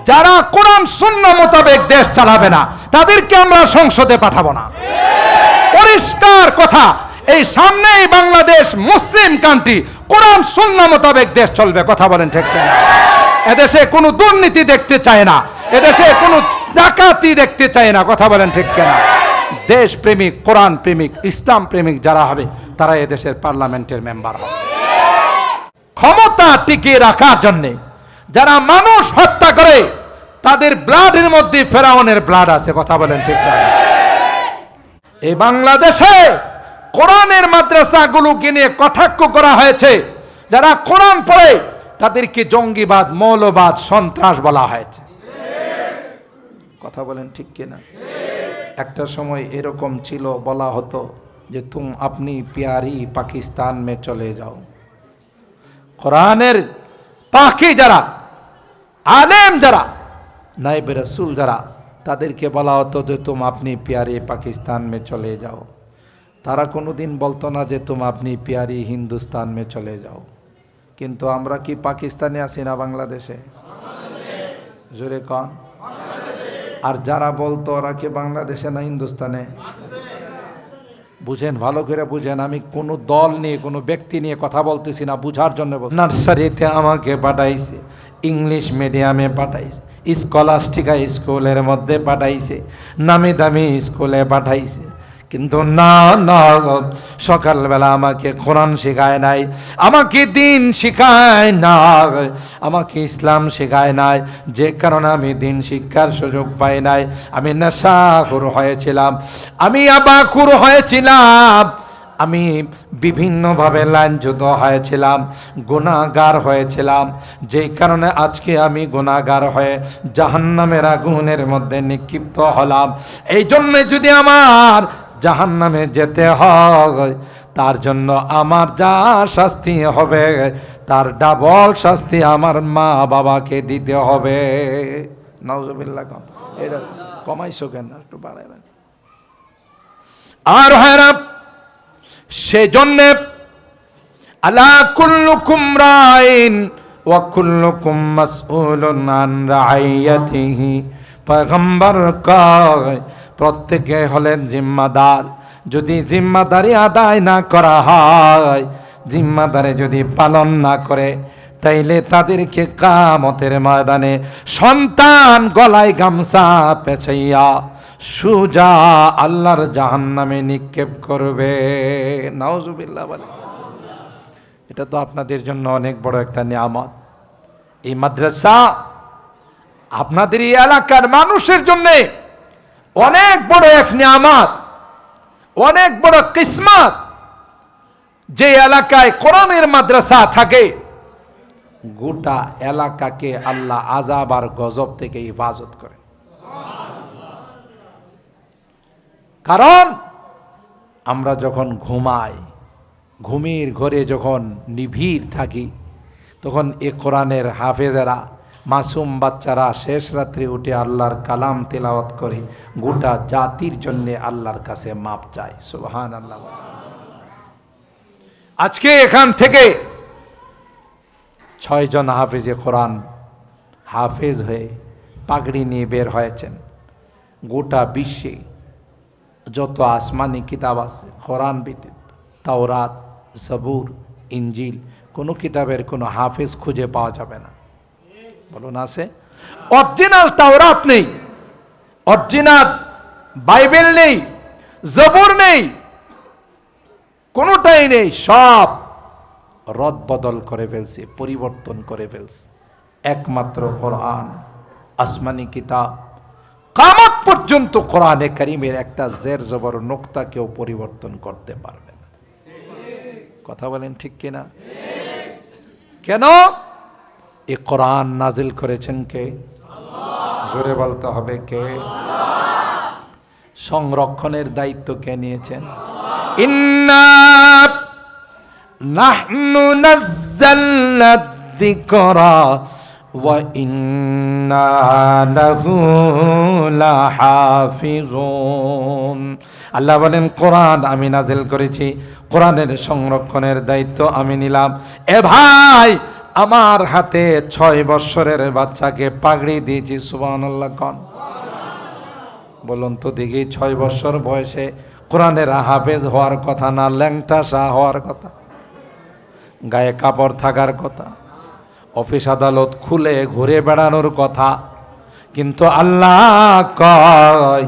যারা কোরআন সুন্নাহ মোতাবেক দেশ চালাবে না তাদেরকে আমরা সংসদে পাঠাবো না। পরিষ্কার কথা, এই সামনেই বাংলাদেশ মুসলিম কান্ট্রি, কোরআন সুন্নাহ মোতাবেক দেশ চলবে। কথা বলেন ঠিক কিনা? এদেশে কোনো দুর্নীতি দেখতে চায় না, এদেশে কোনো ডাকাতি দেখতে চায় না। কথা বলেন ঠিক কিনা? দেশ প্রেমিক, কোরআন প্রেমিক, ইসলাম প্রেমিক যারা হবে তারা এদেশের পার্লামেন্টের মেম্বার হবে। ক্ষমতা টিকিয়ে রাখার জন্য যারা মানুষ হত্যা করে তাদের ব্লাডের মধ্যে ফেরাউনের ব্লাড আছে। কথা বলেন ঠিক কিনা? এই বাংলাদেশে কোরআনের মাদ্রাসাগুলোকে নিয়ে কটাক্ষ করা হয়েছে। যারা কোরআন পড়ে তাদেরকে জঙ্গিবাদ, মৌলবাদ, সন্ত্রাস বলা হয়েছে। কথা বলেন ঠিক কিনা? একটা সময় এরকম ছিল, বলা হতো যে আপনি প্যারি পাকিস্তান মে চলে যাও। কোরআনের পাখি যারা, আলেম যারা, নায়েবে রাসূল যারা, তাদেরকে বলা হতো যে আপনি প্যারি পাকিস্তান মে চলে যাও। তারা কোনোদিন বলতো না যে আপনি প্যারি হিন্দুস্তান মে চলে যাও। কিন্তু আমরা কি পাকিস্তানে আছি না বাংলাদেশে? জোরে কন। আর যারা বলতো ওরা কি বাংলাদেশে না হিন্দুস্তানে? বুঝেন, ভালো করে বুঝেন, আমি কোনো দল নিয়ে, কোনো ব্যক্তি নিয়ে কথা বলতেছি না, বুঝার জন্য। নার্সারিতে আমাকে পাঠাইছে, ইংলিশ মিডিয়ামে পাঠাইছে, স্কলাস্টিকা স্কুলের মধ্যে পাঠাইছে, নামি দামি স্কুলে পাঠাইছে, কিন্তু না না, সকালবেলা আমাকে কোরআন শেখায় নাই, আমাকে দিন শেখায় না, আমাকে ইসলাম শেখায় নাই, যে কারণে আমি দিন শিক্ষার সুযোগ পাই নাই। আমি নেশাখোর হয়েছিলাম, আমি আবাখোর হয়েছিলাম, আমি বিভিন্নভাবে লাঞ্ছিত হয়েছিলাম, গুনাহগার হয়েছিলাম, যেই কারণে আজকে আমি গুনাহগার হয়ে জাহান্নামের আগুনের মধ্যে নিক্ষিপ্ত হলাম। এই জন্য যদি আমার জাহান্নামে যেতে হয়, তার জন্য আমার যা শাস্তি হবে তার ডাবল শাস্তি আমার মা বাবাকে দিতে হবে। নাউজুবিল্লাহ। এটা কমাইছো কেন? একটু বাড়াবেন। আর হ্যাঁ, সেজন্য আলা কুল্লুকুম রাইন ওয়া কুল্লুকুম মাসউলুন আন রাইয়াতিহি। পয়গম্বর কয় প্রত্যেকে হলেন জিম্মাদার। যদি জিম্মাদারি আদায় না করা হয়, জিম্মাদারি যদি পালন না করে, তাইলে তাদেরকে কিয়ামতের ময়দানে সন্তান গলায় গামছা পেঁচাইয়া সুজা আল্লাহর জাহান্নামে নিক্ষেপ করবে। নাউজুবিল্লাহ বলে। এটা তো আপনাদের জন্য অনেক বড় একটা নিয়ামত। এই মাদ্রাসা আপনাদের এই এলাকার মানুষের জন্য অনেক বড় এক নিয়ামত, অনেক বড় কিসমত। যে এলাকায় কোরআনের মাদ্রাসা থাকে, গোটা এলাকাকে আল্লাহ আযাব আর গজব থেকে হেফাজত করে। কারণ আমরা যখন ঘুমাই, ঘুমের ঘরে যখন নিভিড় থাকি, তখন এ কোরআনের হাফেজেরা, মাসুম বাচ্চারা শেষ রাত্রে উঠে আল্লাহর কালাম তেলাওয়াত করে গোটা জাতির জন্য আল্লাহর কাছে মাপ চায়। সুবহানাল্লাহ। আজকে এখান থেকে 6 জন হাফেজে কোরআন হাফেজ হয়ে পাগড়ি নিয়ে বের হয়েছেন। গোটা বিশ্বে যত আসমানি কিতাব আছে কোরআন ব্যতীত, তাওরাত, জবুর, ইঞ্জিল, কোনো কিতাবের কোনো হাফেজ খুঁজে পাওয়া যাবে না। বলুন আছে? অরিজিনাল তাওরাত নেই, অরিজিনাল বাইবেল নেই, জবুর নেই, কোনোটাই নেই। সব রদ বদল করে ফেলছে, পরিবর্তন করে ফেলছে। একমাত্র কোরআন আসমানি কিতাব, কিয়ামত পর্যন্ত কোরআনে কারীমের একটা জের জবর নোক্তা কেউ পরিবর্তন করতে পারবে না। কথা বলেন ঠিক কিনা? কেন? এ কোরআন নাজিল করেছেন কে? আল্লাহ। জোরে বলতে হবে কে? আল্লাহ। সংরক্ষণের দায়িত্ব কে নিয়েছেন? আল্লাহ। ইন্না নাহনু নাযালনা যিকরা ওয়া ইন্না লাহু লাহাফিজুন। আল্লাহ বলেন কোরআন আমি নাজিল করেছি, কোরআনের সংরক্ষণের দায়িত্ব আমি নিলাম। এ ভাই, আমার হাতে 6 বছরের বাচ্চাকে পাগড়ি দিয়েছি, সুবহানাল্লাহ কোন। বলুন তো দেখি, 6 বছর বয়সে কোরআনের হাফেজ হওয়ার কথা না, ল্যাংটা শাহ হওয়ার কথা, গায়ে কাপড় থাকার কথা, অফিস আদালত খুলে ঘুরে বেড়ানোর কথা, কিন্তু আল্লাহ কয়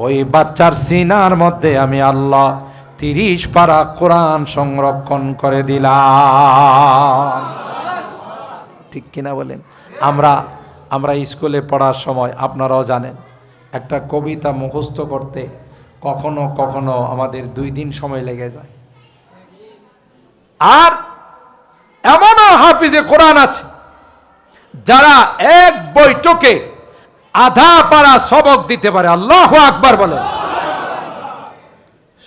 ওই বাচ্চার সিনার মধ্যে আমি আল্লাহ 30 পারা কোরআন সংরক্ষণ করে দিলাম। ঠিক কিনা বলেন? আমরা স্কুলে পড়ার সময় আপনারাও জানেন, একটা কবিতা মুখস্থ করতে কখনো কখনো আমাদের 2 দিন সময় লেগে যায়। আর এমনও হাফিজে কোরআন আছে যারা এক বৈঠকে আধা পারা সবক দিতে পারে। আল্লাহু আকবার বলেন।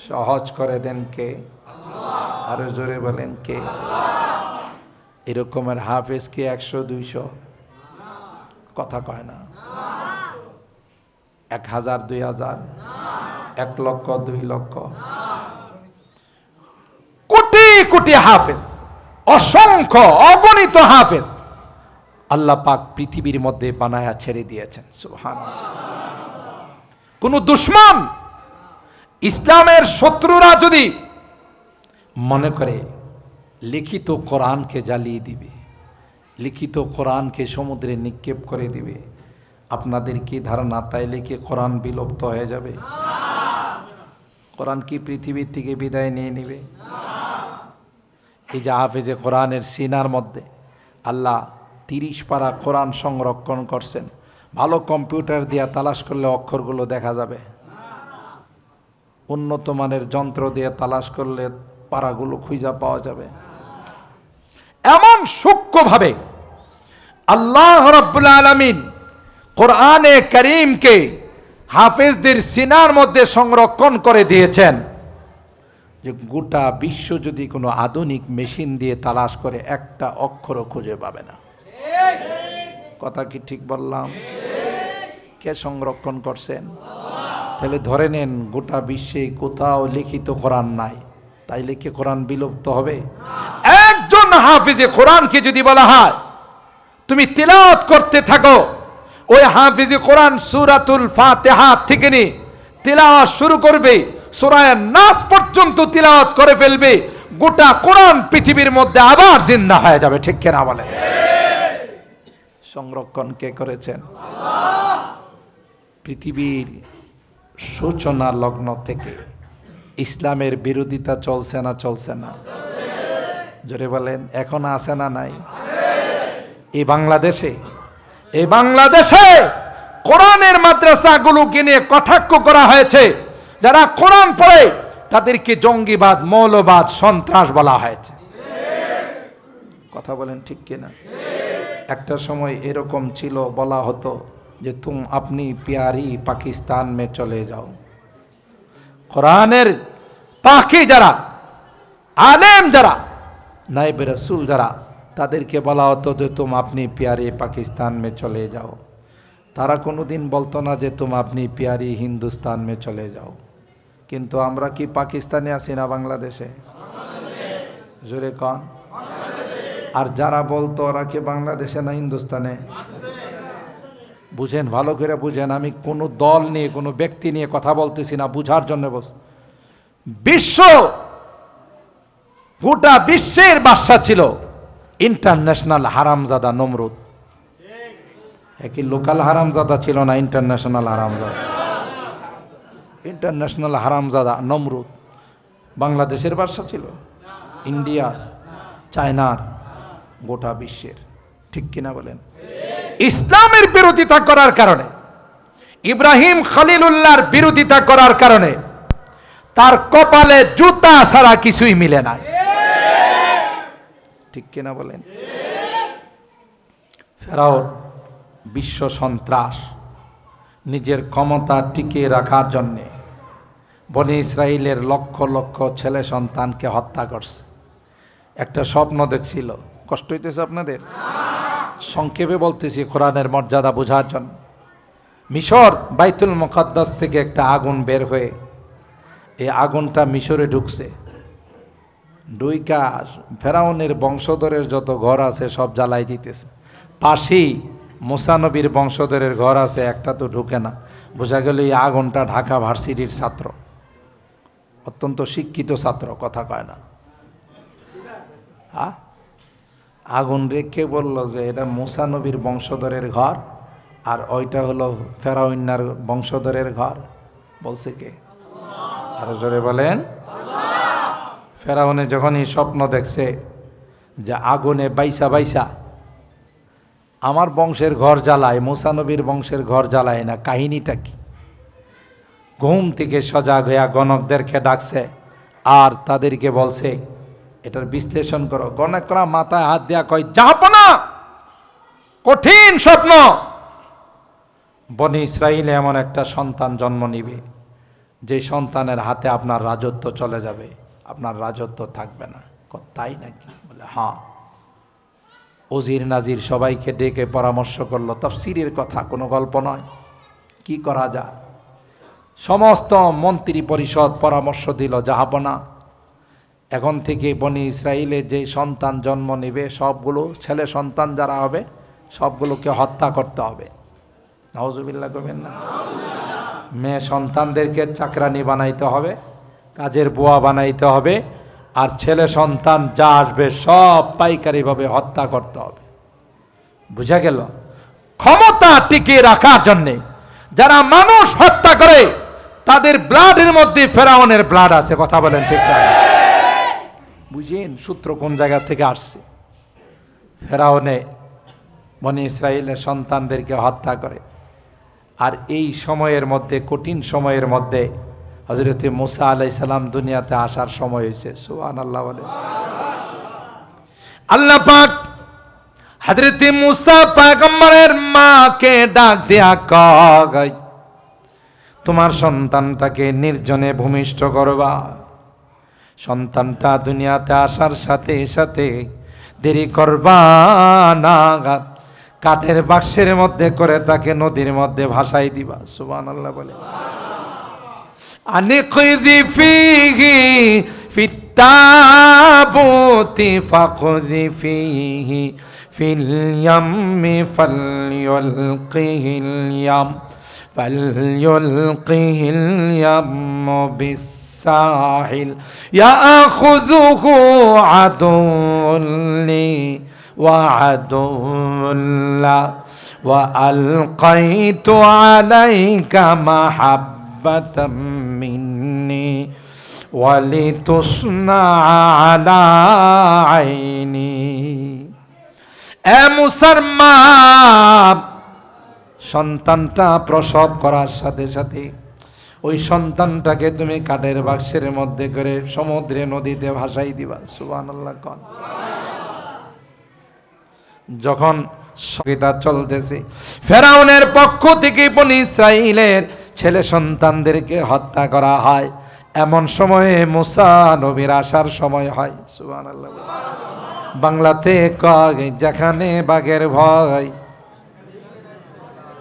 সহজ করে দেন কে? আরো জোরে বলেন কে? এরকমের হাফেজ কি 100-200? কথা কয় না। 1000-2000, 1 লক্ষ 2 লক্ষ, কোটি কোটি হাফেজ, অসংখ্য অগণিত হাফেজ আল্লাহ পাক পৃথিবীর মধ্যে বানায়া ছেড়ে দিয়েছেন। সুবহানাল্লাহ। কোন দুশমন, ইসলামের শত্রুরা যদি মনে করে লিখিত কোরআনকে জ্বালিয়ে দিবে, লিখিত কোরআনকে সমুদ্রে নিক্ষেপ করে দিবে, আপনাদের কি ধারণা তাইলে কি কোরআন বিলুপ্ত হয়ে যাবে? কোরআন কি পৃথিবীর থেকে বিদায় নিয়ে নিবে? এই যে হাফেজে কোরআনের সিনার মধ্যে আল্লাহ 30 পারা কোরআন সংরক্ষণ করছেন। ভালো কম্পিউটার দিয়ে তালাশ করলে অক্ষরগুলো দেখা যাবে, উন্নত মানের যন্ত্র দিয়ে তালাশ করলে পারাগুলো খুঁজে পাওয়া যাবে। এমন সূক্ষ্মভাবে আল্লাহ রাব্বুল আলামিন কোরআনে কারীমকে হাফেজদের সিনার মধ্যে সংরক্ষণ করে দিয়েছেন যে গোটা বিশ্ব যদি কোনো আধুনিক মেশিন দিয়ে তালাশ করে একটা অক্ষরও খুঁজে পাবে না। কথা কি ঠিক বললাম? কে সংরক্ষণ করছেন? তাহলে ধরে নেন গোটা বিশ্বে কোথাও লিখিত কোরআন নাই, তাইলে কি কোরআন বিলুপ্ত হবে? একজন হাফেজে কোরআনকে যদি বলা হয় তুমি তিলাওয়াত করতে থাকো, ওই হাফেজে কোরআন সূরাতুল ফাতিহা থেকে নিয়ে তিলাওয়াত শুরু করবে, সূরা নাস পর্যন্ত তিলাওয়াত করে ফেলবে, গোটা কোরআন পৃথিবীর মধ্যে আবার জিন্দা হয়ে যাবে। ঠিক কিনা বলে? সংরক্ষণ কে করেছেন? আল্লাহ। পৃথিবীর সূচনা লগ্ন থেকে ইসলামের বিরোধিতা চলছে না চলছে না? জোরে বলেন, এখন আছে না নাই? এই বাংলাদেশে কোরআনের মাদ্রাসাগুলোকে নিয়ে কটাক্ষ করা হয়েছে। যারা কোরআন পড়ে তাদেরকে জঙ্গিবাদ, মৌলবাদ, সন্ত্রাস বলা হয়েছে। কথা বলেন ঠিক কিনা? একটা সময় এরকম ছিল, বলা হতো যে আপনি প্যারি পাকিস্তান মে চলে যাও। কোরআনের পাখি যারা, আলেম যারা, নায়েব রাসূল যারা, তাদেরকে বলা হতো যে আপনি প্যারি পাকিস্তান মে চলে যাও। তারা কোনোদিন বলতো না যে আপনি প্যারি হিন্দুস্তান মে চলে যাও। কিন্তু আমরা কি পাকিস্তানে আছি না বাংলাদেশে? জোরে কন। আর যারা বলতো ওরা কি বাংলাদেশে না হিন্দুস্তানে? বুঝেন, ভালো করে বুঝেন, আমি কোনো দল নিয়ে কোনো ব্যক্তি নিয়ে কথা বলতেছি না, বুঝার জন্য বস। গোটা বিশ্বের বাদশা ছিল ইন্টারন্যাশনাল হারামজাদা নমরুদ। একই লোকাল হারামজাদা ছিল না, ইন্টারন্যাশনাল হারামজাদা। ইন্টারন্যাশনাল হারামজাদা নমরুদ বাংলাদেশের বাদশা ছিল, ইন্ডিয়ার, চায়নার, গোটা বিশ্বের। ঠিক কিনা বলেন? ইসলামের বিরোধিতা করার কারণে, ইব্রাহিম খলিলুল্লাহর বিরোধিতা করার কারণে তার কপালে জুতা ছাড়া কিছুই মিলে নাই। ঠিক কিনা বলেন? ফেরাউন বিশ্ব সন্ত্রাস, নিজের ক্ষমতা টিকিয়ে রাখার জন্যে বনি ইসরাইলের লক্ষ লক্ষ ছেলে সন্তানকে হত্যা করছে। একটা স্বপ্ন দেখছিল। কষ্ট হইতেছে আপনাদের? সংক্ষেপে বলতেছি কোরআনের মর্যাদা বোঝার জন্য। মিশর বাইতুল মুকাদ্দাস থেকে একটা আগুন বের হয়ে এই আগুনটা মিশরে ঢুকছে। ডুইকা ফেরাউনের বংশধরের যত ঘর আছে সব জ্বালাই দিতেছে। পাশেই মুসা নবীর বংশধরের ঘর আছে, একটা তো ঢুকে না। বোঝা গেল এই আগুনটা ঢাকা ভার্সিটির ছাত্র, অত্যন্ত শিক্ষিত ছাত্র, কথা কয় না। আগুন রেখে বলল যে এটা মুসা নবীর বংশধরের ঘর, আর ওইটা হলো ফেরাউন্নার বংশধরের ঘর। বলছে কে? আরো জোরে বলেন। ফেরাউনে যখনই স্বপ্ন দেখছে যে আগুনে বাইসা বাইসা আমার বংশের ঘর জ্বালায়, মুসা নবীর বংশের ঘর জ্বালায় না, কাহিনীটা কি? ঘুম থেকে সজাগ হইয়া গণকদেরকে ডাকছে আর তাদেরকে বলছে এটার বিশ্লেষণ করো। গণকরা মাথায় হাত দেয়া কয়, যাবো না, কঠিন স্বপ্ন। বনি ইসরাইলে এমন একটা সন্তান জন্ম নিবে যে সন্তানের হাতে আপনার রাজত্ব চলে যাবে, আপনার রাজত্ব থাকবে না। তাই নাকি? বলে হ্যাঁ। ওজির নাজির সবাইকে ডেকে পরামর্শ করলো, তাফসীরের কথা, কোনো গল্প নয়। কি করা যায়? সমস্ত মন্ত্রী পরিষদ পরামর্শ দিল, যাবো না, এখন থেকে বনি ইসরাইলে যে সন্তান জন্ম নেবে সবগুলো ছেলে সন্তান যারা হবে সবগুলোকে হত্যা করতে হবে। নাউজুবিল্লাহ করবেন না। মেয়ে সন্তানদেরকে চাকরানি বানাইতে হবে, কাজের বুয়া বানাইতে হবে, আর ছেলে সন্তান যা আসবে সব পাইকারিভাবে হত্যা করতে হবে। বুঝা গেল? ক্ষমতা টিকিয়ে রাখার জন্যে যারা মানুষ হত্যা করে তাদের ব্লাডের মধ্যে ফেরাউনের ব্লাড আছে। কথা বলেন ঠিক না? বুঝেন সূত্র কোন জায়গা থেকে আসছে? ফেরাউনে বনি ইসরাইলের সন্তানদেরকে হত্যা করে। আর এই সময়ের মধ্যে, কঠিন সময়ের মধ্যে হযরত মুসা আলাইহিস সালাম দুনিয়াতে আসার সময় হয়েছে। সুবহানাল্লাহ বলে। আল্লাহ পাক হযরত মুসা পয়গম্বরের মাকে ডাক দেয়া কয়, তোমার সন্তানটাকে নির্জনে ভূমিষ্ঠ করবা। সন্তানটা দুনিয়াতে আসার সাথে সাথে দেরি করবা না, কাঠের বাক্সের মধ্যে করে তাকে নদীর মধ্যে ভাসাই দিবা। সুবহানাল্লাহ বলে। আনিকযি ফীহি ফিত তাবুতি ফাকযি ফীহি ফিল ইয়ামি ফালইউলকিহিল ইয়াম ফালইউলকিহিল ইয়াম বিসাহিল ইয়াখুযুহু আদুল্লি ওয়া আদুল্লা ওয়া আলকাইতু আলাইকা মাহাব্বাতাম মিন্নি ওয়ালিতুসনা আলা আইনি। এ মুসার মা, সন্তানটা প্রসব করার সাথে সাথে ওই সন্তানটাকে তুমি কাঠের বাক্সের মধ্যে করে সমুদ্রে নদীতে ভাসাই দিবা। সুবহানাল্লাহ কোন। যখন সহিতা চলতেছে, ফেরাউনের পক্ষ থেকে বনি ইসরাইলের ছেলে সন্তানদেরকে হত্যা করা হয়, এমন সময়ে মুসা নবীর আসার সময় হয়। সুবহানাল্লাহ। বাংলাতে কয়, যেখানে বাঘের ভয়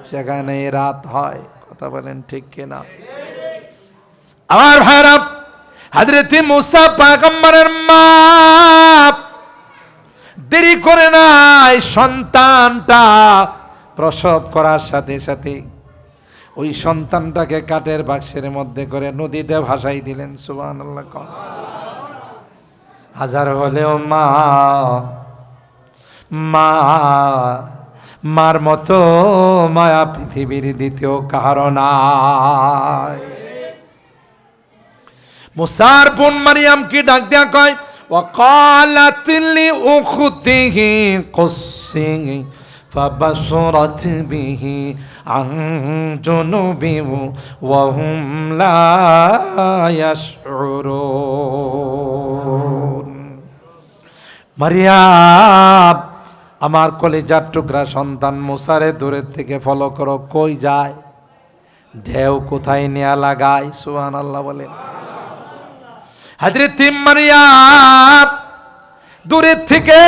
সেখানে রাত হয়। কথা বলেন ঠিক কিনা? আমার ভাইরা, হযরত মুসা পয়গম্বরের মা দেরি করে নাই, সন্তানটা প্রসব করার সাথে সাথে ওই সন্তানটাকে কাঠের বাক্সের মধ্যে করে নদীতে ভাসাই দিলেন। সুবহানাল্লাহ। হাজার হলেও মা, মা মার মতো মায়া পৃথিবীর দ্বিতীয় কারো নাই। মুসার বোন মারিয়ামকে ডাক দেয়া কয়, وقالت لأخته قصي فبصرت به عن جنوب وهم لا يشعرون। মারিয়াম, আমার কলিজার টুকরা সন্তান মুসারে দূরের থেকে ফলো করো, কই যায়, ঢেউ কোথায় নেয়া লাগায়। সুবহানাল্লাহ বলেন। হযরত মারিয়াম দূরের থেকে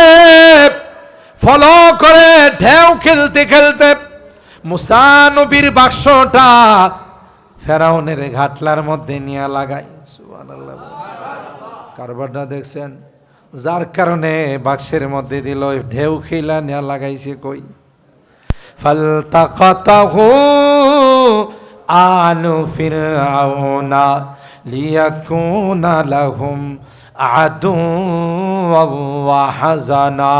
ফলো করে ঢেউ খেলতে খেলতে মুসা নবীর বাক্সটা ফেরাউনের ঘাটলার মধ্যে নিয়ে লাগায়। সুবহানাল্লাহ। কারবারটা দেখছেন, যার কারণে বাক্সের মধ্যে দিল, ঢেউ খিলা নিয়া লাগাইছে কই। ফালতাকাতাহু আলু ফিরআউনা লিয়াকুনা লাহুম আদুওয়াও ওয়া হাজানা।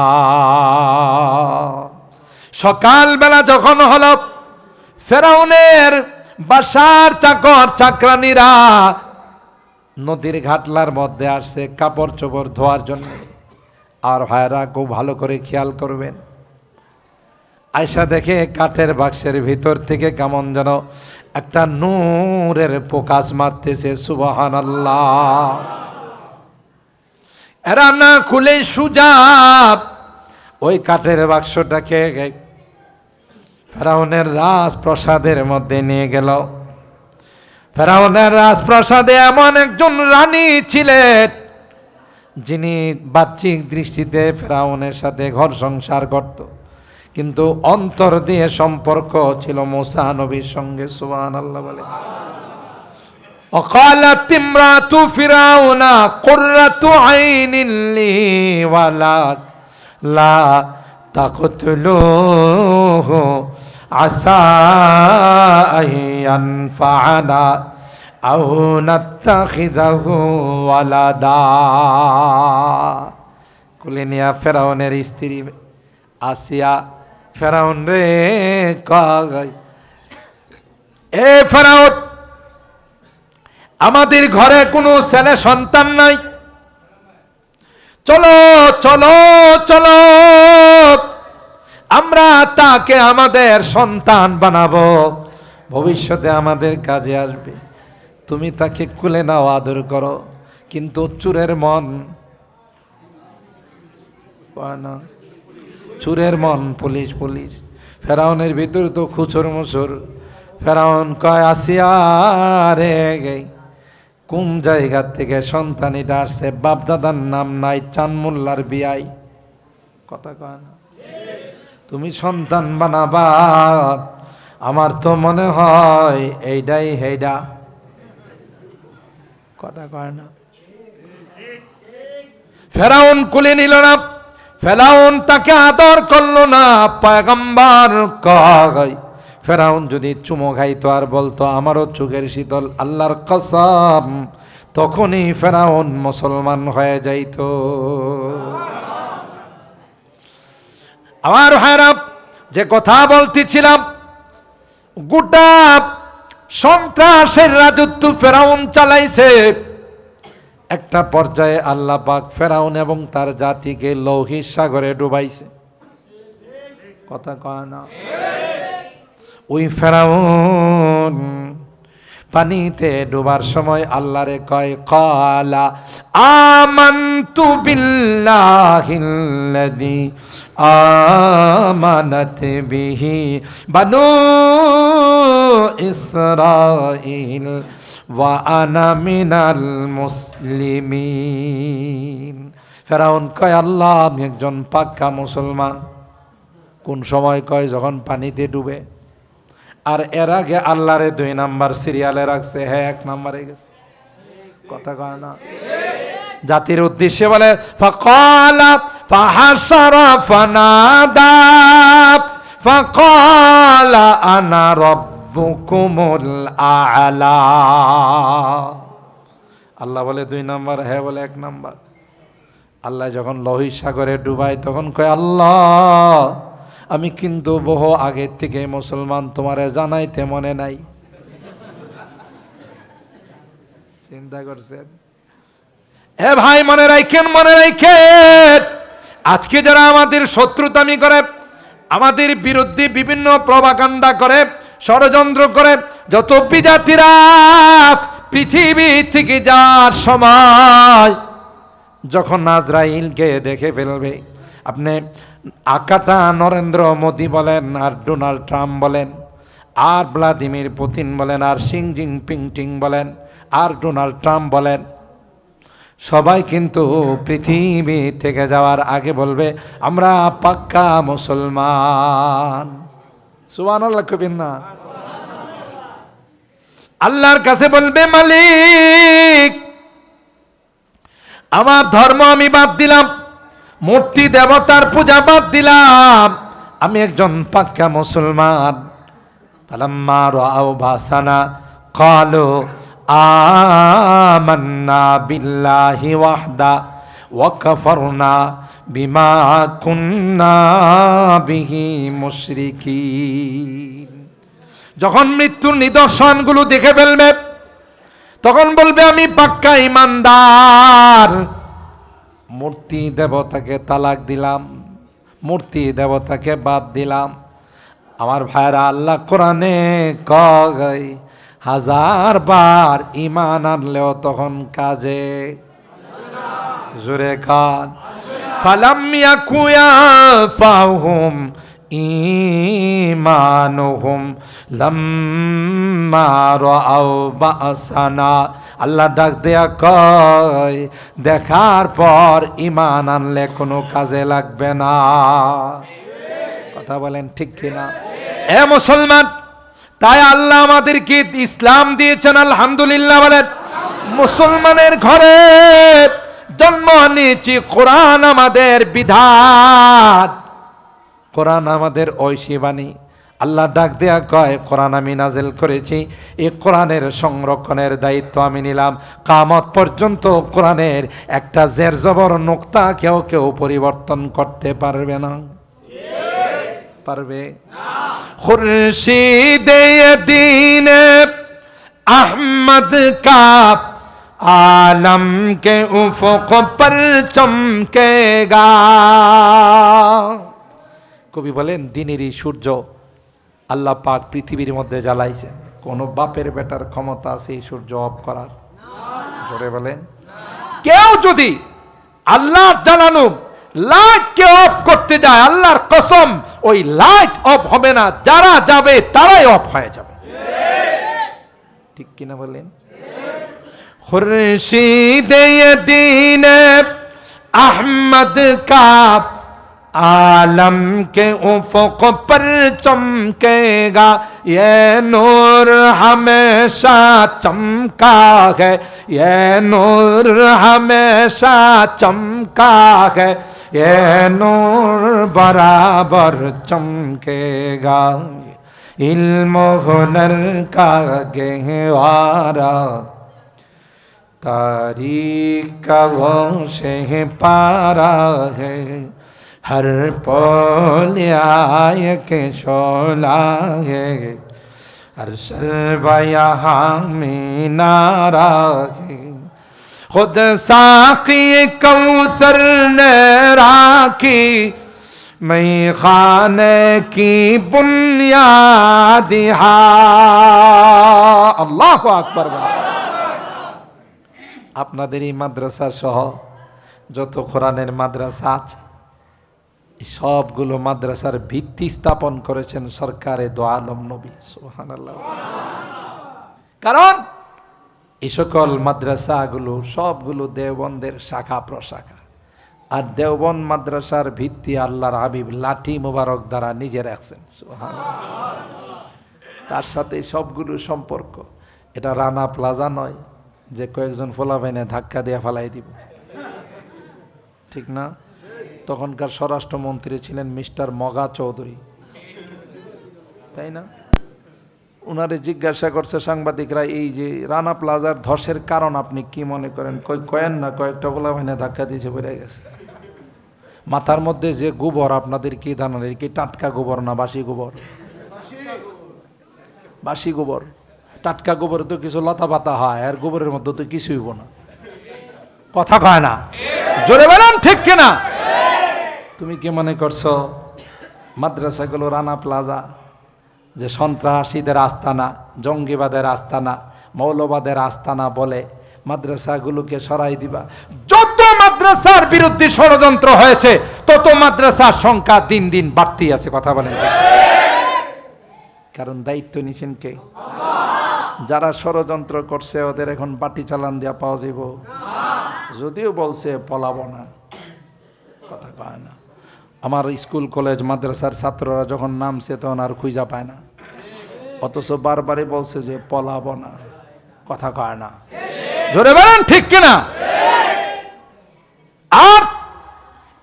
সকালবেলা যখন হলো, ফেরাউনের বাসার চাকর চাকরানীরা নদীর ঘাটলার মধ্যে আসছে কাপড় চোপড় ধোয়ার জন্য। আর ভাইরা খুব ভালো করে খেয়াল করবেন, আয়সা দেখে কাঠের বাক্সের ভিতর থেকে কেমন যেন একটা নূরের প্রকাশ মারতেছে। সুবহানাল্লাহ। এরা না খুলে সুজা ওই কাঠের বাক্সটাকে ফেরাউনের রাজপ্রাসাদের মধ্যে নিয়ে গেল। ফেরাউনের রাজপ্রাসাদে এমন একজন রানী ছিলেন, যিনি বাহ্যিক দৃষ্টিতে ফেরাউনের সাথে ঘর সংসার করত, কিন্তু অন্তর দিয়ে সম্পর্ক ছিল মুসা নবীর সঙ্গে। সুবহানাল্লাহ বলে। وقالت امرأة فرعون قرة عين لي ولك لا تقتلوه عسى أن ينفعنا أو نتخذه ولدا। কুলিনিয়া ফেরাউনের স্ত্রী আসিয়া ফেরাউন রে কয়, এ ফেরাউন, আমাদের ঘরে কোনো ছেলে সন্তান নাই, চলো চলো চলো, আমরা তাকে আমাদের সন্তান বানাবো, ভবিষ্যতে আমাদের কাজে আসবে। তুমি তাকে কুলে নাও, আদর করো। কিন্তু চুরের মন, চুরের মন পুলিশ পুলিশ। ফেরাউনের ভিতর তো খুচর মুচুর। ফেরাউন কয়, আসিয়া রে গে, কোন জায়গা থেকে সন্তানিটা আসছে? বাপ দাদার নাম নাই, চানমুল্লার বিয়াই। কথা কয় না, তুমি সন্তান বানাবা, আমার তো মনে হয় এইটাই হেইডা। কথা কয় না। ফেরাউন কুলে নিল না, ফেরাউন তাকে আদর করলো না। পয়গম্বর কয়, ফেরাউন যদি চুমো খাইতো আর বলতো আমারও চোখের শীতল, আল্লাহর কসম, তখনই ফেরাউন মুসলমান হয়ে যাইত। আমার ভাইরা, যে কথা বলতেছিলাম, গোটা সন্ত্রাসের রাজত্ব ফেরাউন চালাইছে। একটা পর্যায়ে আল্লাহ পাক ফেরাউন এবং তার জাতিকে লৌহিত সাগরে ডুবাইছে। কথা কয় না। ওই ফেরাউন পানিতে ডুবার সময় আল্লাহরে কয়, ক্বালা আমানতু বিল্লাহিল্লাযী আমানাত বিহি বানু ইসরাঈল ওয়া আনা মিনাল মুসলিমিন। ফেরাউন কয়, আল্লাহ, আমি একজন পাক্কা মুসলমান। কোন সময় কয়? যখন পানিতে ডুবে। আর এর আগে আল্লাহরে 2 নাম্বার সিরিয়ালে রাখছে, হ্যাঁ 1 নাম্বারে গেছে। কথা কয় না। জাতির উদ্দেশ্যে বলে, ফাকালা ফাহাসারা ফানাদা ফাকালা আনা রাব্বুকুমুল আ'লা। আল্লাহ বলে 2 নাম্বার, হ্যাঁ বলে 1 নাম্বার। আল্লাহ যখন লোহিত সাগরে ডুবায় তখন কয়, আল্লাহ, আমি কিন্তু বহু আগের থেকে মুসলমান, তোমারে জানাইতে মনে নাই। চিন্তা করছেন? এ ভাই, মনে রাখেন, মনে রাখেন, আজকে যারা আমাদের শত্রুতামি করে, আমাদের বিরুদ্ধে বিভিন্ন প্রপাগান্ডা করে, ষড়যন্ত্র করে, যত বিজাতিরা পৃথিবী থেকে যাওয়ার সময় যখন আজরাইলকে দেখে ফেলবে, আপনি আকাটা নরেন্দ্র মোদী বলেন, আর ডোনাল্ড ট্রাম্প বলেন, আর ভ্লাদিমির পুতিন বলেন, আর শি জিনপিং বলেন, আর ডোনাল্ড ট্রাম্প বলেন, সবাই কিন্তু পৃথিবী থেকে যাওয়ার আগে বলবে আমরা পাক্কা মুসলমান। সুবহানাল্লাহ কবির না। আল্লাহর কাছে বলবে, মালিক, আমার ধর্ম আমি বাদ দিলাম, মূর্তি দেবতার পূজা বাদ দিলাম, আমি একজন পাক্কা মুসলমান। ফালাম্মা রাআউ বাসানা ক্বালু আমান্না বিল্লাহি ওয়াহদা ওয়া কাফারনা বিমা কুন্না বিহি মুশরিকিন। যখন মৃত্যুর নিদর্শনগুলো দেখে ফেলবে তখন বলবে আমি পাক্কা ঈমানদার। মূর্তি দেবতাকে তালাক দিলাম, মূর্তি দেবতাকে বাদ দিলাম। আমার ভাইরা, আল্লাহ কোরআনে কয় 1000 বার ঈমান আনলেও তখন কাজে জোরে খান। ফালাম ইয়াকু ইয়াফাহুম ঈমানুহুম লাম্মা রাআউ বাসানা। আল্লাহ ডাক দেয়া কয় দেখার পর ঈমান আনলে কোনো কাজে লাগবে না। কথা বলেন ঠিক কিনা? এ মুসলমান, তাই আল্লাহ আমাদেরকে ইসলাম দিয়েছেন, আলহামদুলিল্লাহ বলেন। মুসলমানের ঘরে জন্ম নিয়েছি, কোরআন আমাদের বিধান, কোরআন আমাদের ঐশী বাণী। আল্লাহ ডাক দেয়া কয় কোরআন আমি নাজিল করেছি, এই কোরআনের সংরক্ষণের দায়িত্ব আমি নিলাম। কিয়ামত পর্যন্ত কোরআনের একটা জের জবর নুকতা কেউ কেউ পরিবর্তন করতে পারবে না। পারবে? খুরশিদে দীন আহমদ কা आलम के उफक पर चमकेगा। কবি বলেন দিনেরই সূর্য আল্লাহ পাক পৃথিবীর মধ্যে জ্বালাইছেন, কোন বাপের বেটার ক্ষমতা আছে এই সূর্য অফ করার? জোরে বলেন। কেউ যদি আল্লাহর জ্বালানো লাইট কে অফ করতে যায়, আল্লাহর কসম ওই লাইট অফ হবে না, যারা যাবে তারাই অফ হয়ে যাবে। ঠিক কিনা বলেন? खुर्शीदे दीन अहमद का आलम के उफ़क़ पर चमकेगा, ये नूर हमेशा चमका है, ये नूर हमेशा चमका है, ये नूर बराबर चमकेगा। इल्म हुनर का गहवारा तारीख का वो शेह पारा है, हर पौल आय के शोला है, हर शर्बा यहाँ में नारा है। खुद साक़ी कौसर ने राखी मैं खाने की बुनियाद हा। अल्लाह আকবার। আপনাদের এই মাদ্রাসা সহ যত কোরআনের মাদ্রাসা আছে সবগুলো মাদ্রাসার ভিত্তি স্থাপন করেছেন সরকারে দো আলম নবী, সুবহানাল্লাহ। কারণ এই সকল মাদ্রাসাগুলো সবগুলো দেওবন্দের শাখা প্রশাখা, আর দেওবন্দ মাদ্রাসার ভিত্তি আল্লাহর হাবিব লাঠি মুবারক দ্বারা নিজে রাখছেন, সুবহানাল্লাহ। তার সাথে সবগুলো সম্পর্ক। এটা রানা প্লাজা নয় যে কয়েকজন ফোলাভাইনে ধাক্কা দিয়ে ফালাই দিব, ঠিক না? তখনকার স্বরাষ্ট্রমন্ত্রী ছিলেন মিস্টার মগা চৌধুরী, তাই না? উনারে জিজ্ঞাসা করছে সাংবাদিকরা, এই যে রানা প্লাজার ধসের কারণ আপনি কি মনে করেন? কয়েন না, কয়েকটা ফোলাভাইনে ধাক্কা দিয়েছে, বেড়ে গেছে। মাথার মধ্যে যে গোবর আপনাদের কি ধানের, কি টাটকা গোবর না বাসি গোবর? বাসি গোবর। টাটকা গোবরে তো কিছু লতা পাতা হয়, আর গোবরের মধ্যে তো কিছুই হইব না। কথা কয় না? জোরে বলেন ঠিক কিনা? তুমি কি মনে করছো মাদ্রাসাগুলো রানা প্লাজা যে সন্ত্রাসীদের আস্তানা, জঙ্গিবাদের আস্তানা, মৌলবাদের আস্তানা বলে মাদ্রাসাগুলোকে সরাই দিবা? যত মাদ্রাসার বিরুদ্ধে ষড়যন্ত্র হয়েছে তত মাদ্রাসার সংখ্যা দিন দিন বাড়তি আছে। কথা বলেন ঠিক? কারণ দায়িত্ব নিছেন কে? যারা ষড়যন্ত্র করছে ওদের এখন বাটি চালান দিয়া পাওয়া যাব? যদিও বলছে পলাবো না, কথা কয় না। আমার স্কুল কলেজ মাদ্রাসার ছাত্ররা যখন নামছে তখন আর খুঁজা পায় না, অথচ বারবারই বলছে যে পলাবো না, কথা কয় না। জোরে বলেন ঠিক কিনা?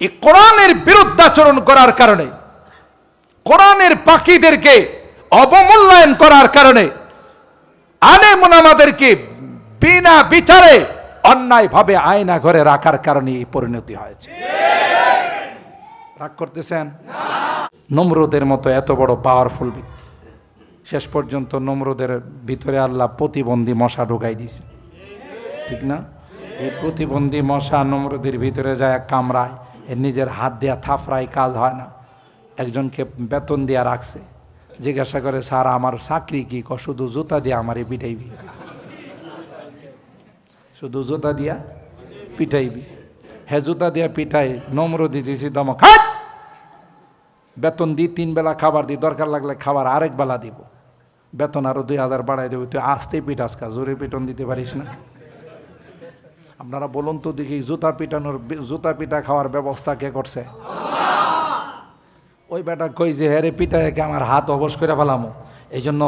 এই কোরআনের বিরুদ্ধাচরণ করার কারণে, কোরআনের পাখিদেরকে অবমূল্যায়ন করার কারণে, আলেম ওলামাদেরকে বিনা বিচারে অন্যায়ভাবে আয়না ঘরে রাখার কারণে এই পরিণতি হয়েছে। রাগ করতেছেন? নমরুদের মতো এত বড় পাওয়ারফুল ব্যক্তি, শেষ পর্যন্ত নমরুদের ভিতরে আল্লাহ প্রতিবন্ধী মশা ঢুকাই দিয়েছে, ঠিক না? এই প্রতিবন্ধী মশা নমরুদের ভিতরে যায় কামড়ায়, এর নিজের হাত দেয়া থাফরায় কাজ হয় না। একজনকে বেতন দিয়া রাখছে, জিজ্ঞাসা করে, স্যার আমার চাকরি কি? শুধু জুতা দিয়ে আমারে পিটাইবি, শুধু জুতা দিয়া পিটাইবি। হ্যাঁ, জুতা দিয়া পিটাই। নমরুদি দিয়েছি দমক, হাট! বেতন দিই, 3 বেলা খাবার দিই, দরকার লাগলে খাবার আরেক বেলা দিব, বেতন আরো 2000 বাড়াই দেবো, তুই আসতেই পিটাস কা, জোরে পিটন দিতে পারিস না? আপনারা বলুন তো দেখি, জুতা পিটা খাওয়ার ব্যবস্থা কে করছে? ওই বেটা কই যে হ্যাঁ রে পিটাকে আমার হাত অবশ করে ফেলামো, এই জন্য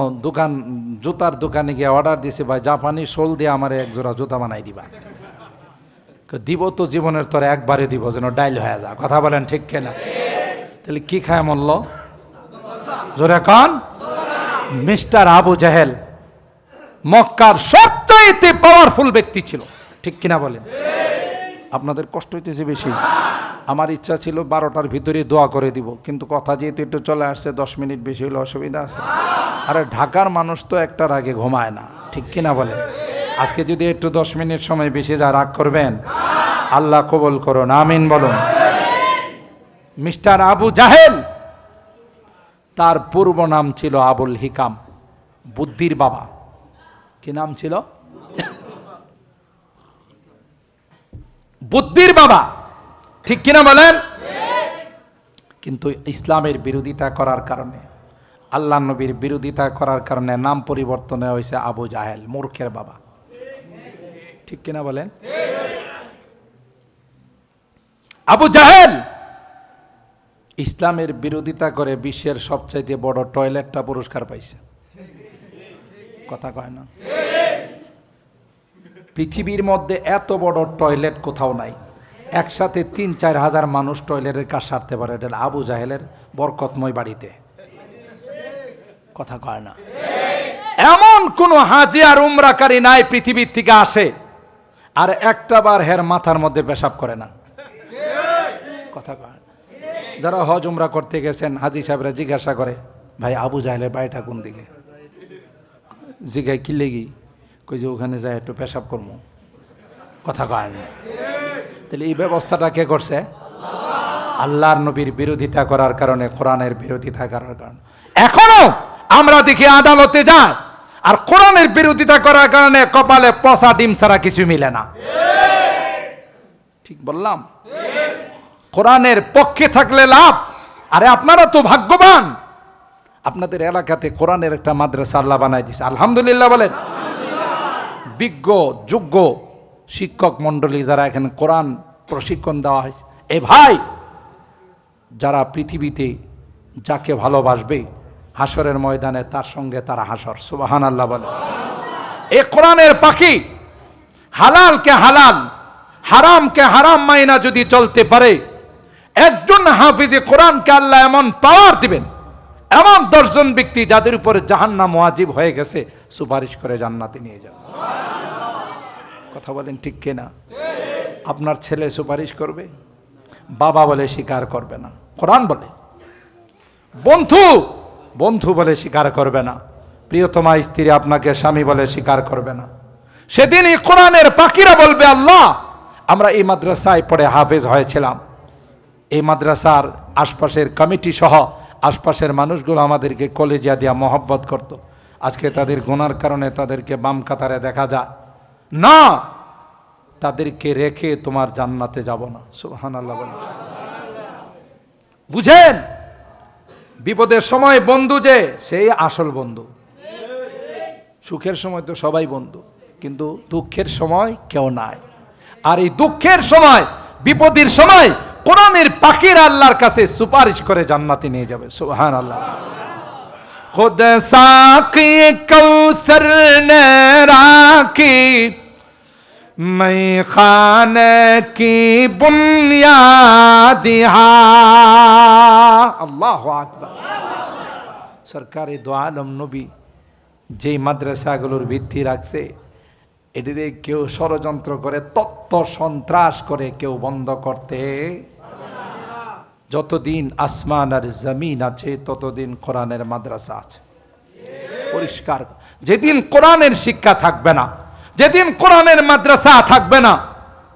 জুতার দোকানে গিয়ে অর্ডার দিয়েছে, ভাই জাপানি সোল দিয়ে আমার এক জোড়া জুতা বানাই দিবা। দিব তো জীবনের তোর একবারে দিব, যেন ডাইল হয়ে যা। কথা বলেন ঠিক কেনা? তাহলে কি খায় মল্ল? জোরে কান। মিস্টার আবু জাহেল মক্কার সবচাইতে পাওয়ারফুল ব্যক্তি ছিল, ঠিক কিনা বলেন? আপনাদের কষ্ট হইতেছে বেশি। আমার ইচ্ছা ছিল 12টার ভিতরে দোয়া করে দিব, কিন্তু কথা যেহেতু একটু চলে আসছে, 10 মিনিট বেশি হলে অসুবিধা আছে। আরে ঢাকার মানুষ তো 1টার আগে ঘুমায় না, ঠিক কিনা বলেন? আজকে যদি একটু 10 মিনিট সময় বেশি যা, রাগ করবেন? আল্লাহ কবুল করুন, আমিন বলুন। মিস্টার আবু জাহেল, তার পূর্ব নাম ছিল আবুল হিকাম, বুদ্ধির বাবা। কি নাম ছিল? বুদ্ধির বাবা, ঠিক কিনা বলেন? কিন্তু ইসলামের বিরোধিতা করার কারণে, আল্লাহ নবীর বিরোধিতা করার কারণে নাম পরিবর্তন হয়েছে আবু জাহেল, মূর্খের বাবা, ঠিক কিনা বলেন? আবু জাহেল ইসলামের বিরোধিতা করে বিশ্বের সবচাইতে বড় টয়লেটটা পুরস্কার পাইছে। কথা কয় না? পৃথিবীর মধ্যে এত বড় টয়লেট কোথাও নাই, একসাথে 3-4 হাজার মানুষ টয়লেটের কাজ সারতে পারে, এটা আবু জাহেলের বরকতময় বাড়িতে। কথা কয় না? এমন কোন হাজি আর উমরাকারী নাই পৃথিবীর থেকে আসে আর একটা বার হের মাথার মধ্যে পেশাব করে না। কথা কয়? যারা হজ উমরা করতে গেছেন, হাজি সাহেবরা জিজ্ঞাসা করে, ভাই আবু জাহেলের বাড়িটা কোন দিকে? জিগায় কি লেগি? কই যে ওখানে যায় একটু পেশাব করবো। কথা কয় না? তাহলে এই ব্যবস্থাটা কে করছে? আল্লাহর নবীর বিরোধিতা করার কারণে, কোরআনের বিরোধিতা করার কারণে। এখনো আমরা দেখি আদালতে যায় আর কোরআনের বিরোধিতা করার কারণে কপালে পচা ডিম ছাড়া কিছু মিলে না। ঠিক বললাম? কোরআনের পক্ষে থাকলে লাভ। আরে আপনারা তো ভাগ্যবান, আপনাদের এলাকাতে কোরআনের একটা মাদ্রাসা আল্লাহ বানাই দিছে, আলহামদুলিল্লাহ বলেন। বিজ্ঞ যোগ্য শিক্ষক মন্ডলী যারা এখানে কোরআন প্রশিক্ষণ দেওয়া হয়েছে। এ ভাই, যারা পৃথিবীতে যাকে ভালোবাসবে হাসরের ময়দানে তার সঙ্গে তারা হাসর, সুবহানাল্লাহ বলে। এ কোরআনের পাখি হালালকে হালাল, হারামকে হারাম মাইনা যদি চলতে পারে, একজন হাফিজে কোরআনকে আল্লাহ এমন পাওয়ার দিবেন, এমন 10 জন ব্যক্তি যাদের উপরে জাহান্নাম ওয়াজিব হয়ে গেছে, সুপারিশ করে জান্নাতে নিয়ে যাবে। কথা বলেন ঠিক কিনা? আপনার ছেলে সুপারিশ করবে, বাবা বলে স্বীকার করবে না। কোরআন বলে বন্ধু বন্ধু বলে স্বীকার করবে না, প্রিয়তমা স্ত্রী আপনাকে স্বামী বলে স্বীকার করবে না। সেদিন এই কোরআনের পাখিরা বলবে, আল্লাহ আমরা এই মাদ্রাসায় পড়ে হাফেজ হয়েছিলাম, এই মাদ্রাসার আশপাশের কমিটি সহ আশপাশের মানুষগুলো আমাদেরকে কলেজিয়া দিয়া মহব্বত করত, আজকে তাদের গুনার কারণে তাদেরকে বাম কাতারে দেখা যায় না, তাদেরকে রেখে তোমার জান্নাতে যাব না। সুবহানাল্লাহ বলেন। বুঝেন, বিপদের সময় বন্ধু যে সেই আসল বন্ধু। সুখের সময় তো সবাই বন্ধু, কিন্তু দুঃখের সময় কেউ নাই। আর এই দুঃখের সময়, বিপদের সময় কোরআনের পাখির আল্লাহর কাছে সুপারিশ করে জান্নাতে নিয়ে যাবে। সুবহানাল্লাহ। খুদ সাকি কৌসর নে রাখি मैं खाने की बुनियाद আল্লাহু আকবার। সরকারি দো আলম নবী যেই মাদ্রাসাগুলোর ভিত্তি রাখছে, এটিতে কেউ ষড়যন্ত্র করে তত্ত্ব সন্ত্রাস করে কেউ বন্ধ করতে, যতদিন আসমান আর জমিন আছে ততদিন কোরআনের মাদ্রাসা আছে। পরিষ্কার, যেদিন কোরআনের শিক্ষা থাকবে না, যেদিন কোরআনের মাদ্রাসা থাকবে না,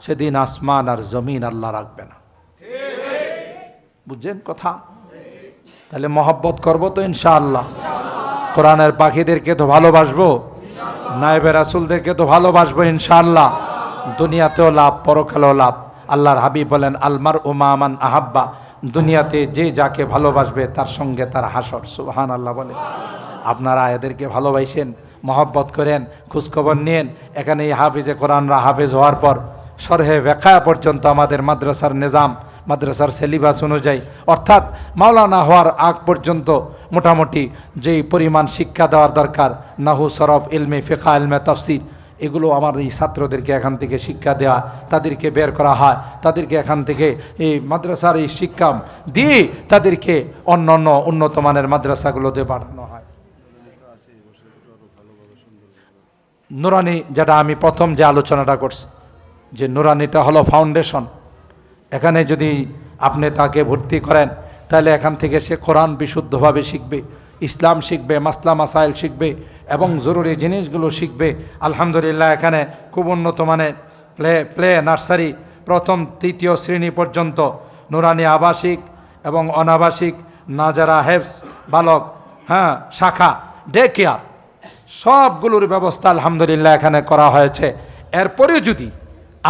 সেদিন আসমান আর জমিন আল্লাহ রাখবে না। বুঝছেন কথা? তাহলে মহব্বত করবো তো ইনশাআল্লাহ। কোরআনের পাখিদেরকে তো ভালোবাসবো, নায়েবে রাসূলদেরকে তো ভালোবাসবো ইনশাআল্লাহ। দুনিয়াতেও লাভ, পরকালেও লাভ। আল্লাহর হাবিব বলেন আলমার উমান আহাব্বা, দুনিয়াতে যে যাকে ভালোবাসবে তার সঙ্গে তার হাসর। সুবহানাল্লাহ বলে। আপনারা এদেরকে ভালোবাসেন, মহব্বত করেন, খোঁজখবর নিন। এখানে এই হাফিজে কোরআনরা হাফিজ হওয়ার পর শরহে ব্যাখ্যা পর্যন্ত আমাদের মাদ্রাসার নিজাম, মাদ্রাসার সিলেবাস অনুযায়ী, অর্থাৎ মাওলানা হওয়ার আগ পর্যন্ত মোটামুটি যেই পরিমাণ শিক্ষা দেওয়ার দরকার, নাহু, সরফ, ইলমে ফিকহ, ইলমে তাফসীর, এগুলো আমার এই ছাত্রদেরকে এখান থেকে শিক্ষা দেওয়া, তাদেরকে বের করা হয়, তাদেরকে এখান থেকে এই মাদ্রাসার এই শিক্ষা দিয়ে তাদেরকে অন্য অন্য উন্নত মানের মাদ্রাসাগুলোতে পাঠানো হয়। নুরানি, যেটা আমি প্রথম যে আলোচনাটা করছি, যে নুরানিটা হলো ফাউন্ডেশন। এখানে যদি আপনি তাকে ভর্তি করেন, তাহলে এখান থেকে সে কোরআন বিশুদ্ধভাবে শিখবে, ইসলাম শিখবে, মাসলা মাসাইল শিখবে এবং জরুরি জিনিসগুলো শিখবে। আলহামদুলিল্লাহ এখানে খুব উন্নত মানের প্লে নার্সারি, প্রথম তৃতীয় শ্রেণী পর্যন্ত নুরানি আবাসিক এবং অনাবাসিক, নাজারা হেফস বালক, শাখা, ডে কেয়ার, সবগুলোর ব্যবস্থা আলহামদুলিল্লাহ এখানে করা হয়েছে। এরপরে যদি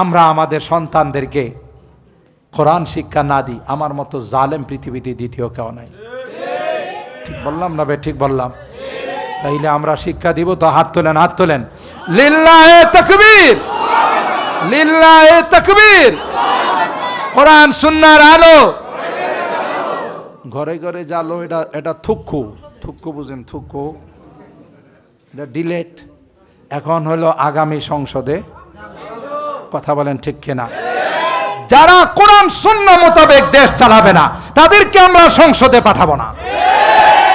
আমরা আমাদের সন্তানদেরকে কোরআন শিক্ষা না দিই, আমার মতো জালেম পৃথিবীতে দ্বিতীয় কেউ নাই। ঠিক বললাম না বে? ঠিক বললাম? তাইলে আমরা শিক্ষা দিব তো? হাত তোলেন, হাত তোলেন। লিল্লাহে তাকবীর, লিল্লাহে তাকবীর। কোরআন সুন্নাহর আলো ঘরে ঘরে জালো। এটা থুক্কু, থুক্কু বুঝেন? থুক্কু এটা ডিলেট। এখন হলো আগামী সংসদে, কথা বলেন ঠিক কিনা? যারা কোরআন সুন্নাহ মোতাবেক দেশ চালাবে না, তাদেরকে আমরা সংসদে পাঠাবো না।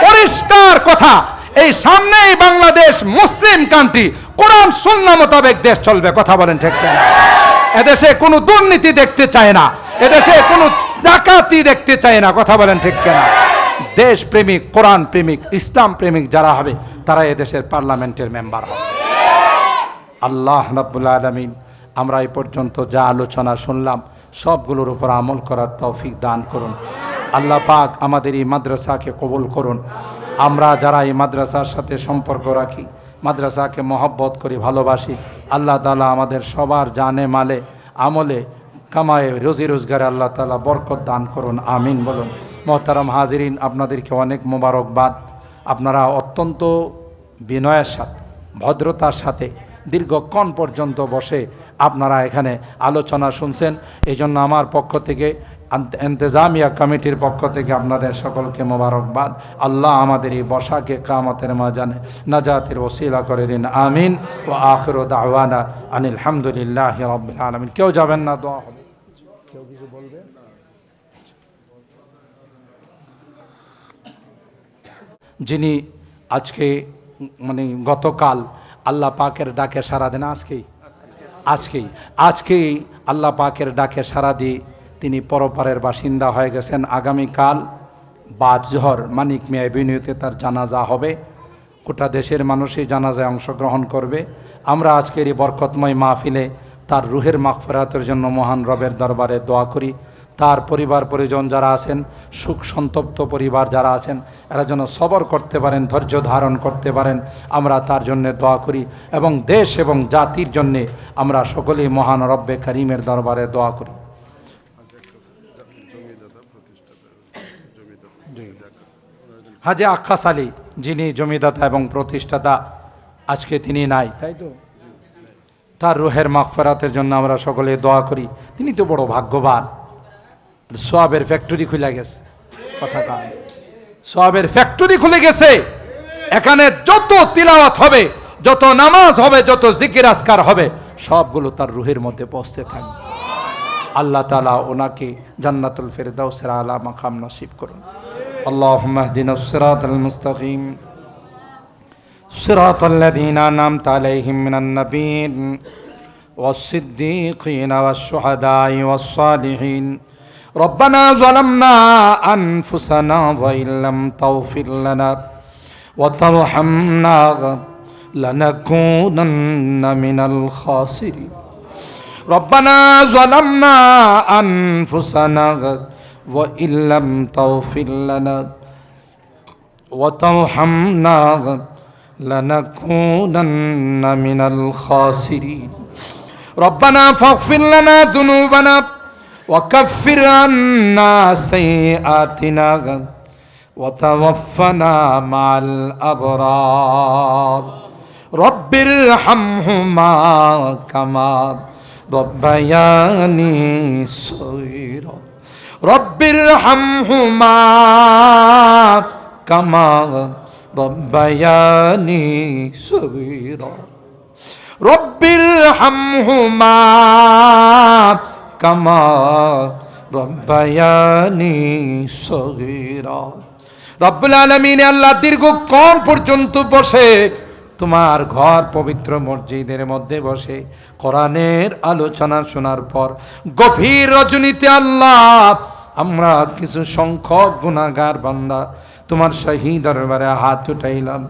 পরিষ্কার কথা। এই সামনেই বাংলাদেশ মুসলিম কান্ট্রি, কোরআন সুন্নাহ মোতাবেক দেশ চলবে, কথা বলেন ঠিক কিনা? এদেশে কোনো দুর্নীতি দেখতে চায় না, এদেশে কোনো ডাকাতি দেখতে চায় না, কথা বলেন ঠিক কিনা? দেশ প্রেমিক, কোরআন প্রেমিক, ইসলাম প্রেমিক যারা হবে, তারা এদেশের পার্লামেন্টের মেম্বার হবে। আল্লাহ রাব্বুল আলামিন আমরা এই পর্যন্ত যা আলোচনা শুনলাম সবগুলোর উপর আমল করার তৌফিক দান করুন। আল্লাহ পাক আমাদের এই মাদ্রাসাকে কবুল করুন। আমরা যারা এই মাদ্রাসার সাথে সম্পর্ক রাখি, মাদ্রাসাকে মহব্বত করি, ভালোবাসি, আল্লাহ তাআলা আমাদের সবার জানে, মালে, আমলে, কামায়ে, রুজি রোজগারে আল্লাহ তাআলা বরকত দান করুন। আমিন বলুন। মোহতারাম হাজিরিন, আপনাদেরকে অনেক মোবারকবাদ। আপনারা অত্যন্ত বিনয়ের সাথে, ভদ্রতার সাথে দীর্ঘক্ষণ পর্যন্ত বসে আপনারা এখানে আলোচনা শুনছেন। এই জন্য আমার পক্ষ থেকে, ইন্তেজামিয়া কমিটির পক্ষ থেকে আপনাদের সকলকে মোবারকবাদ। আল্লাহ আমাদের এই বসাকে কিয়ামতের ময়দানে নাজাতের ওসিলা করে দিন। আমিন। ওয়া আখিরু দাওয়ানা আনিল হামদুলিল্লাহি রাব্বিল আলামিন। কেউ যাবেন না, দোয়া হবে। কেউ কিছু বলবে? যিনি আজকে গতকাল আল্লাহ পাকের ডাকে সাড়া দেন, আজকেই আল্লাহ পাকের ডাকে সাড়া দিয়ে তিনি পরপারের বাসিন্দা হয়ে গেছেন। আগামীকাল বাজহর মানিক মিয়া এভিনিউতে তার জানাজা হবে। গোটা দেশের মানুষই জানাজায় অংশগ্রহণ করবে। আমরা আজকের এই বরকতময় মাহফিলে তার রুহের মাগফিরাতের জন্য মহান রবের দরবারে দোয়া করি। তার পরিবার পরিজন যারা আছেন, সুখ সন্তপ্ত পরিবার যারা আছেন, এরা যেন সবর করতে পারেন, ধৈর্য ধারণ করতে পারেন, আমরা তার জন্য দোয়া করি। এবং দেশ এবং জাতির জন্যে আমরা সকলেই মহান রব্বে করিমের দরবারে দোয়া করি। হাজী আক্কাস আলী, যিনি জমিদাতা এবং প্রতিষ্ঠাতা, আজকে তিনি নাই, তাই তো? তার রুহের মাগফিরাতের জন্য আমরা সকলে দোয়া করি। তিনি তো বড় ভাগ্যবান। সোয়াবের ফ্যাক্টরি খুলে গেছে, কথা কান, সোয়াবের ফ্যাক্টরি খুলে গেছে। এখানে যত তিলাওয়াত হবে, যত নামাজ হবে, যত জিকির আজকার হবে, সবগুলো তার রুহের মধ্যে পৌঁছতে থাকবে। আল্লাহ তাআলা ওনাকে জান্নাতুল ফেরদাউসের আলা মাকাম নসিব করুন। আল্লাহুম্মা ইহদিনাস সিরাতাল মুস্তাকিম সিরাতাল লাযীনা আন'আমতা আলাইহিম মিনান নাবিয়্যিন ওয়াস-সিদ্দীকিনা ওয়াশ-শুহাদা'i ওয়াস-সালিহিন। রব্বানা যালামনা আনফুসানা ওয়া ইল্লাম তাগফির লানা ওয়া তারহামনা লানাকুনান্না মিনাল খাসিরিন। রব্বানা যালামনা আনফুসানা ওয়া ইল্লাম তাগফির লানা ওয়া তারহামনা লানাকুনান্না মিনাল খাসিরিন। রব্বানা ফাগফির লানা যুনুবানা ওয়া কাফির আন্না সাইয়্যাতিনা ওয়া তাওয়াফফানা মা'আল আবরার। রব্বিরহামহুমা কামা রব্বায়ানি সগীরা। রব্বিরহামহুমা কামা রব্বায়ানি সগীরা। রব্বিরহামহুমা কামা রব্বায়ানি সগীরা। রব্বুল আলামিন আল্লাহ দীর্ঘক্ষণ পর্যন্ত বসে তোমার ঘর পবিত্র মসজিদের মধ্যে বসে কোরআনের আলোচনা শোনার পর গভীর রজনীতে আল্লাহ আমরা কিছু সংখ্যক গুনাহগার বান্দা তোমার শাহী দরবারে হাত উঠাইলাম।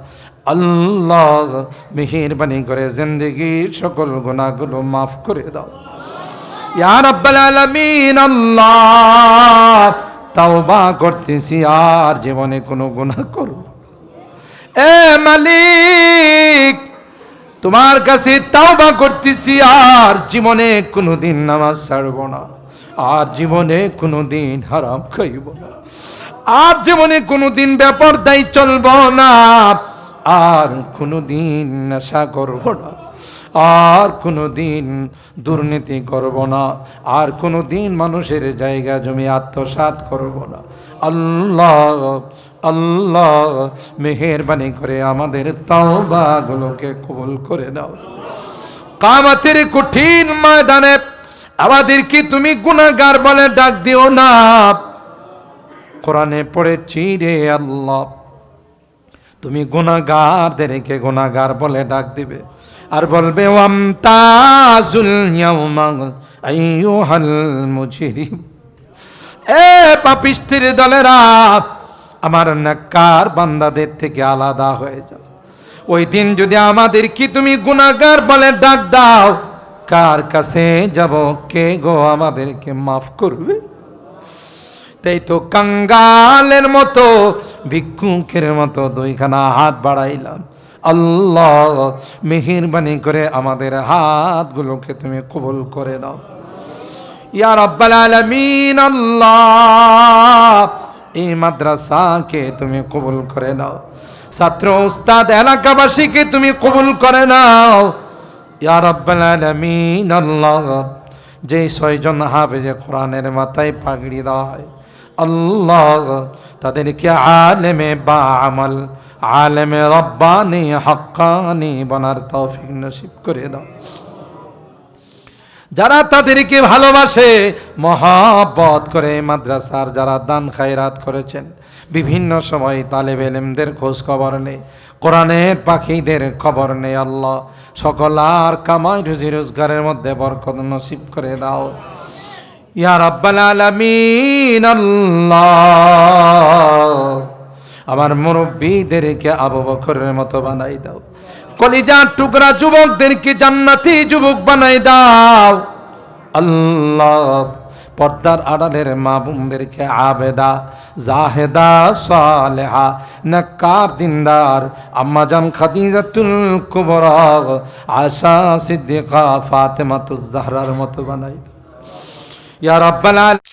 আল্লাহ মেহেরবানি করে জিন্দেগীর সকল গুনাহগুলো মাফ করে দাও ইয়া রাব্বাল আলামিন। আল্লাহ তাওবা করতেছি, আর জীবনে কোনো গুনাহ করব। এ মালিক, তোমার কাছে তাওবা করতেছি, আর জীবনে কোনোদিন নামাজ ছাড়ব না, আর জীবনে কোনোদিন হারাম খাইব না, আর জীবনে কোনোদিন বেপরদায় চলব না, আর কোনোদিন নেশা করব না, আর কোনোদিন দুর্নীতি করব না, আর কোনোদিন মানুষের জায়গা জমি আত্মসাৎ করব না। আল্লাহ আল্লাহ মেহেরবানি করে আমাদের তাওবাগুলোকে কবুল করে দাও। কিয়ামতের কঠিন ময়দানে আমাদেরকে তুমি গুনাহগার বলে ডাক দিও না। কোরআনে পড়েছি রে আল্লাহ, তুমি গুনাহগারদেরকে গুনাহগার বলে ডাক দিবে, আর বলবে ওয়ামতাজুল ইয়াওমা আইয়ুহাল মুজরিম। এ পাপিষ্ঠির দলেরা, আমার নেককার বান্দাদের থেকে আলাদা হয়ে যাও। ওই দিন যদি আমাদের কি তুমি গুনাহগার বলে ডাক দাও, কার কাছে যাব? কে গো আমাদেরকে মাফ করবে? তাই তো কাঙ্গালের মতো ভিক্ষুকের মতো দুইখানা হাত বাড়াইলাম। আল্লাহ মেহেরবানি করে আমাদের হাতগুলোকে তুমি কবুল করে দাও ইয়া রাব্বাল আলামিন। আল্লাহ এই মাদ্রাসাকে তুমি কবুল করে নাও, ছাত্র উস্তাদ এলাকাবাসীকে তুমি কবুল করে নাও ইয়া রাব্বাল আলামিন। আল্লাহ যে 6 জন হাফেজে কোরআনের মাথায় পাগড়ি দেওয়া হয়, আল্লাহ তাদেরকে আলেমে বা আমল, আলেমে রব্বানি হাক্কানি বানার তৌফিক নসিব করে দাও। যারা তাদেরকে ভালোবাসে, মহব্বত করে, মাদ্রাসার যারা দান খায়রাত করেছেন, বিভিন্ন সময় তালেবে ইলমদের খোঁজ খবর নেই, কোরআনের পাখিদের খবর নেই, আল্লাহ সকল আর কামাই রুজি রোজগারের মধ্যে বরকত নসিব করে দাও ইয়া রাব্বাল আলামিন। আল্লাহ আমার মুরব্বীদেরকে আবু বকরের মতো বানাই দাও, কলিজার টুকরা যুবকদেরকে জান্নাতি যুবক বানাই দাও। আল্লাহ পর্দার আড়ালের মা বোনদেরকে আবেদা, জাহেদা, সালেহা, নেককার, দিনদার, আম্মাজান খাদিজাতুল কুবরা, আয়েশা সিদ্দিকা, ফাতেমাতুজ জাহরার মতো বানাই দাও ইয়া রাব্বাল আলামিন।